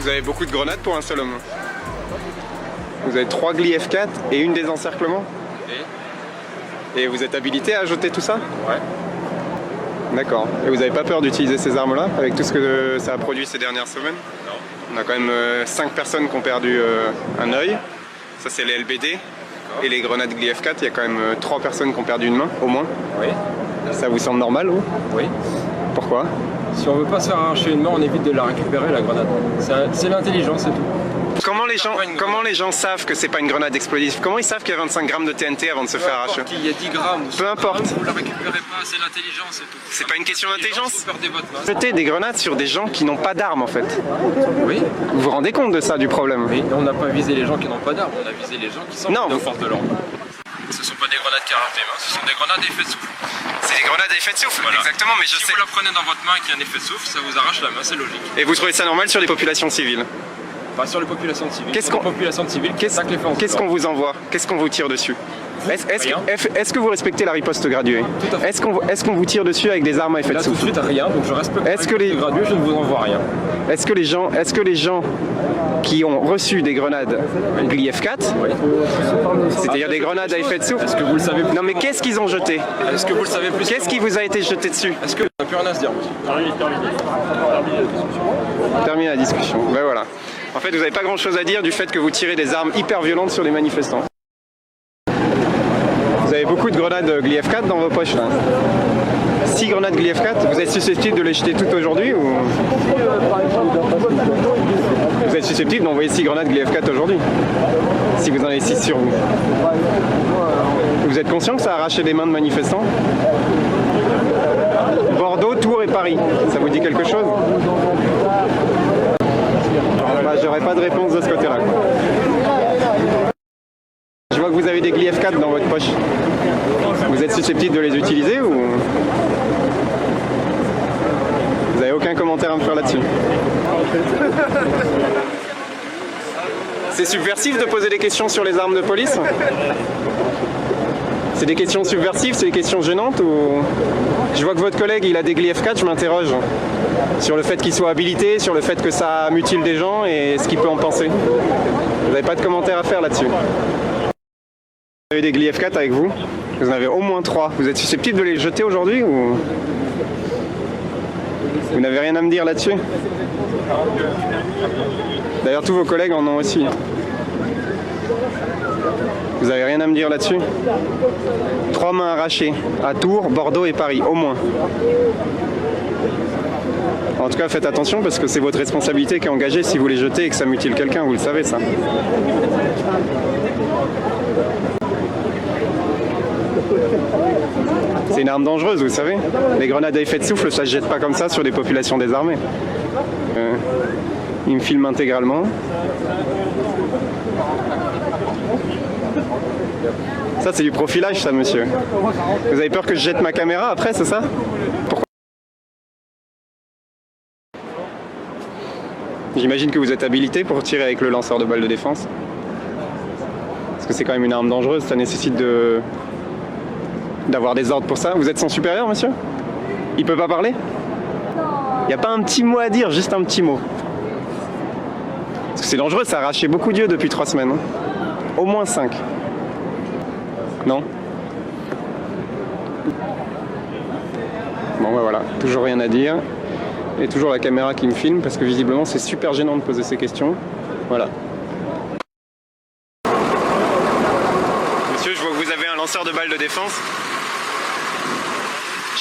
Vous avez beaucoup de grenades pour un seul homme. Vous avez 3 Gli F4 et une des encerclements. Et vous êtes habilité à jeter tout ça? Ouais. D'accord. Et vous n'avez pas peur d'utiliser ces armes-là avec tout ce que ça a produit ces dernières semaines? Non. On a quand même 5 personnes qui ont perdu un œil. Ça c'est les LBD. Et les grenades Gli F4, il y a quand même 3 personnes qui ont perdu une main, au moins. Oui. Ça vous semble normal, vous? Oui. Pourquoi? Si on veut pas se faire arracher une main, on évite de la récupérer, la grenade. C'est l'intelligence, c'est tout. Comment les gens savent que c'est pas une grenade explosive? Comment ils savent qu'il y a 25 grammes de TNT avant de se faire arracher? Il y a 10 grammes. Peu importe. Vous la récupérez pas, c'est l'intelligence, c'est tout. C'est pas une question d'intelligence? Perdez votre main. Jeter des grenades sur des gens qui n'ont pas d'armes en fait. Oui. Vous vous rendez compte de ça, du problème? Mais on n'a pas visé les gens qui n'ont pas d'armes, on a visé les gens qui sont de force de l'ordre. Ce ne sont pas des grenades carabines, ce sont des grenades à effet de souffle. C'est des grenades à effet de souffle, voilà. Exactement, mais je sais. Si vous la prenez dans votre main et qu'il y a un effet de souffle, ça vous arrache la main, c'est logique. Et vous trouvez ça normal sur les populations civiles? Pas sur les populations civiles. Qu'est-ce qu'on vous envoie? Qu'est-ce qu'on vous tire dessus? Est-ce que vous respectez la riposte graduée? Tout à fait. Est-ce qu'on vous tire dessus avec des armes à effet de souffle? Tout de suite rien, donc je respecte la riposte graduée, je ne vous envoie rien. Est-ce que les gens qui ont reçu des grenades Gli F4, c'est-à-dire des grenades à effet de souffle, est-ce que vous le savez plus? Non mais qu'est-ce qu'ils ont jeté? Est-ce que vous le savez plus? Qu'est-ce qui vous a été jeté dessus? Est-ce que vous n'avez plus rien à se dire, monsieur? Termine la discussion. Ben voilà. En fait, vous n'avez pas grand-chose à dire du fait que vous tirez des armes hyper violentes sur les manifestants. Vous avez beaucoup de grenades Gli F4 dans vos poches là. 6 grenades Gli F4, vous êtes susceptible de les jeter toutes aujourd'hui ou... Vous êtes susceptible d'envoyer 6 grenades Gli F4 aujourd'hui? Si vous en avez 6 sur vous. Vous êtes conscient que ça a arraché des mains de manifestants? Bordeaux, Tours et Paris, ça vous dit quelque chose? Bah, j'aurais pas de réponse de ce côté-là. Je vois que vous avez des Gli F4 dans votre poche. Vous êtes susceptible de les utiliser ou... Vous n'avez aucun commentaire à me faire là-dessus? C'est subversif de poser des questions sur les armes de police? C'est des questions subversives, c'est des questions gênantes ou... Je vois que votre collègue il a des Gli F4, je m'interroge sur le fait qu'il soit habilité, sur le fait que ça mutile des gens et ce qu'il peut en penser. Vous n'avez pas de commentaire à faire là-dessus? Vous avez des Gli F4 avec vous? Vous en avez au moins 3. Vous êtes susceptible de les jeter aujourd'hui ou... Vous n'avez rien à me dire là-dessus? D'ailleurs tous vos collègues en ont aussi. Vous n'avez rien à me dire là-dessus? 3 mains arrachées à Tours, Bordeaux et Paris, au moins. En tout cas, faites attention parce que c'est votre responsabilité qui est engagée si vous les jetez et que ça mutile quelqu'un, vous le savez ça. C'est une arme dangereuse, vous savez. Les grenades à effet de souffle, ça ne se jette pas comme ça sur des populations désarmées. Il me filme intégralement. Ça c'est du profilage ça monsieur. Vous avez peur que je jette ma caméra après, c'est ça? Pourquoi? J'imagine que vous êtes habilité pour tirer avec le lanceur de balles de défense. Parce que c'est quand même une arme dangereuse, ça nécessite d'avoir des ordres pour ça. Vous êtes son supérieur monsieur? Il peut pas parler? Il n'y a pas un petit mot à dire, juste un petit mot. Parce que c'est dangereux, ça a arraché beaucoup d'yeux depuis 3 semaines. Hein. Au moins 5. Non? Bon bah voilà, toujours rien à dire. Et toujours la caméra qui me filme parce que visiblement c'est super gênant de poser ces questions. Voilà. Monsieur, je vois que vous avez un lanceur de balles de défense.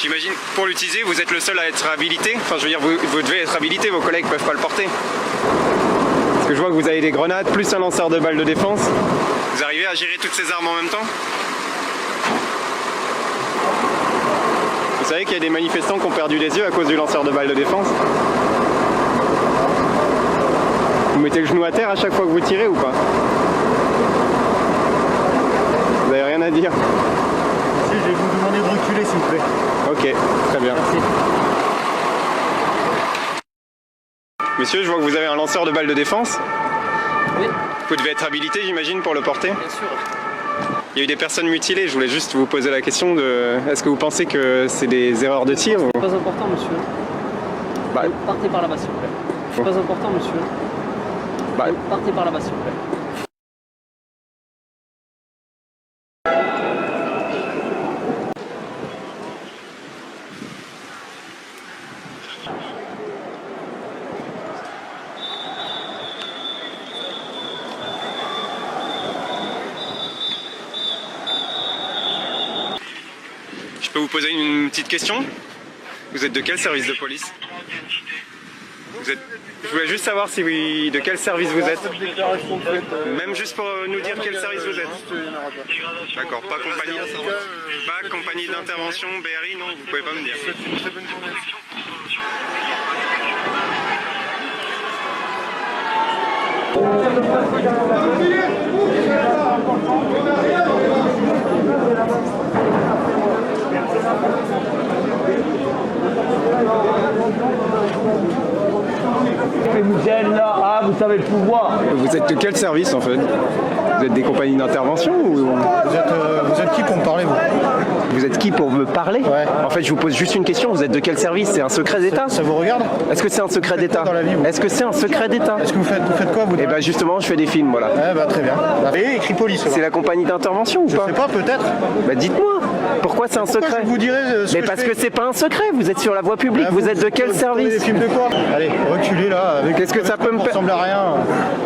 J'imagine pour l'utiliser, vous êtes le seul à être habilité. Enfin je veux dire, vous devez être habilité, vos collègues ne peuvent pas le porter. Parce que je vois que vous avez des grenades, plus un lanceur de balles de défense. Vous arrivez à gérer toutes ces armes en même temps? Vous savez qu'il y a des manifestants qui ont perdu les yeux à cause du lanceur de balles de défense? Vous mettez le genou à terre à chaque fois que vous tirez ou pas? Vous n'avez rien à dire? Si, je vais vous demander de reculer s'il vous plaît. Ok, très bien. Merci. Monsieur, je vois que vous avez un lanceur de balles de défense. Oui. Vous devez être habilité, j'imagine, pour le porter? Bien sûr. Il y a eu des personnes mutilées, je voulais juste vous poser la question de... Est-ce que vous pensez que c'est des erreurs de tir ou... C'est pas important, monsieur. Bah, Partez par là-bas, s'il vous plaît. C'est pas important, monsieur. Bah, Partez par là-bas, s'il vous plaît. je peux vous poser une petite question? Vous êtes de quel service de police? Je voulais juste savoir si de quel service vous êtes. Même juste pour nous dire quel service vous êtes. D'accord, pas compagnie d'intervention, BRI, non, vous pouvez pas me dire. Vous êtes là, ah, vous savez le pouvoir. Vous êtes de quel service en fait? Vous êtes des compagnies d'intervention ou... Vous êtes qui pour me parler, vous? Vous êtes qui pour me parler? Ouais. En fait, je vous pose juste une question. Vous êtes de quel service? C'est un secret d'État? Ça vous regarde? Est-ce que c'est un secret d'État? dans la vie, vous Est-ce que c'est un secret d'État? Est-ce que vous faites quoi, vous? Eh ben justement, je fais des films, voilà. Eh bah très bien. Et écrit police. C'est la compagnie d'intervention ou Je pas? sais pas, peut-être. Bah dites-moi, pourquoi c'est un Pourquoi secret? je vous dirai ce Mais que parce je fais. que c'est pas un secret, vous êtes sur la voie publique, Ah, vous êtes de quel vous tournez service? des films de quoi? Allez, reculez là. Qu'est-ce que ça peut me Ça faire? ressemble à rien.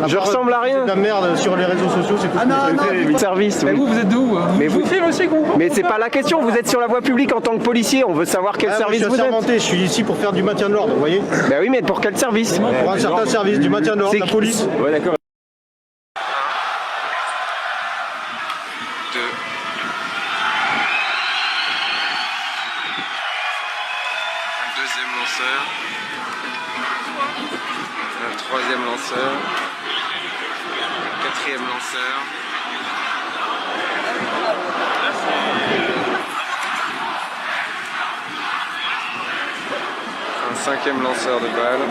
Je ressemble à rien. De la merde sur les réseaux sociaux, c'est tout. Service, oui. Vous êtes d'où? Mais vous filmez aussi, quoi. Mais c'est pas la question, vous êtes sur la voie publique en tant que policier, on veut savoir quel service je vous suis êtes. assermenté, je suis ici pour faire du maintien de l'ordre, vous voyez? Bah oui, mais pour quel service? Pour un certain service, du maintien de l'ordre, C'est- la police. Ouais, d'accord. 2. Un deuxième lanceur. Un troisième lanceur. Un quatrième lanceur. Un cinquième lanceur de balles.